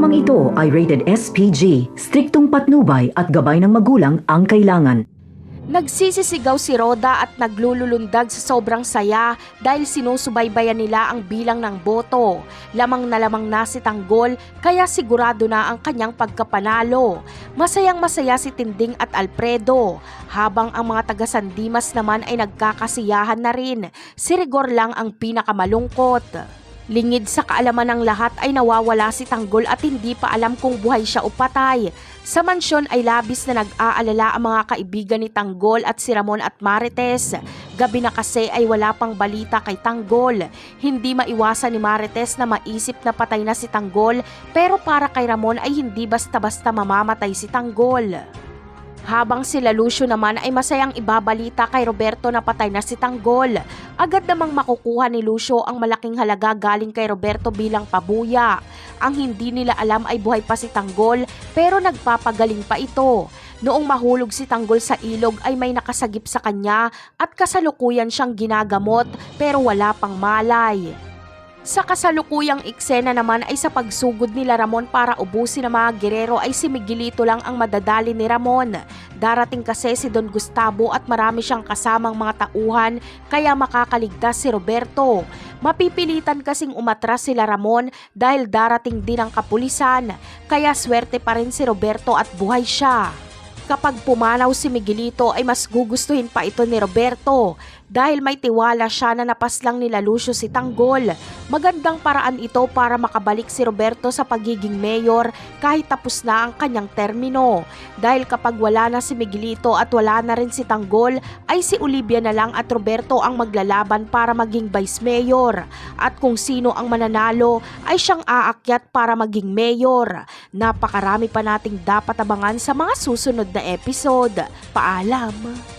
Programang ito ay rated SPG, striktong patnubay at gabay ng magulang ang kailangan. Nagsisisigaw si Roda at naglululundag sa sobrang saya dahil sinusubaybayan nila ang bilang ng boto. Lamang na si Tanggol kaya sigurado na ang kanyang pagkapanalo. Masayang masaya si Tinding at Alfredo. Habang ang mga taga-Sandimas naman ay nagkakasiyahan na rin. Si Rigor lang ang pinakamalungkot. Lingid sa kaalaman ng lahat ay nawawala si Tanggol at hindi pa alam kung buhay siya o patay. Sa mansyon ay labis na nag-aalala ang mga kaibigan ni Tanggol at si Ramon at Marites. Gabi na kasi ay wala pang balita kay Tanggol. Hindi maiwasan ni Marites na maisip na patay na si Tanggol, pero para kay Ramon ay hindi basta-basta mamamatay si Tanggol. Habang sila Lucio naman ay masayang ibabalita kay Roberto na patay na si Tanggol. Agad namang makukuha ni Lucio ang malaking halaga galing kay Roberto bilang pabuya. Ang hindi nila alam ay buhay pa si Tanggol pero nagpapagaling pa ito. Noong mahulog si Tanggol sa ilog ay may nakasagip sa kanya at kasalukuyan siyang ginagamot pero wala pang malay. Sa kasalukuyang eksena naman ay sa pagsugod nila Ramon para ubusin ang mga gerero ay si Miguelito lang ang madadali ni Ramon. Darating kasi si Don Gustavo at marami siyang kasamang mga tauhan kaya makakaligtas si Roberto. Mapipilitan kasing umatras sila Ramon dahil darating din ang kapulisan kaya swerte pa rin si Roberto at buhay siya. Kapag pumanaw si Miguelito ay mas gugustuhin pa ito ni Roberto dahil may tiwala siya na napaslang nila Lucio si Tanggol. Magandang paraan ito para makabalik si Roberto sa pagiging mayor kahit tapos na ang kanyang termino. Dahil kapag wala na si Miguelito at wala na rin si Tanggol ay si Olivia na lang at Roberto ang maglalaban para maging vice mayor. At kung sino ang mananalo ay siyang aakyat para maging mayor. Napakarami pa nating dapat abangan sa mga susunod na episode. Paalam!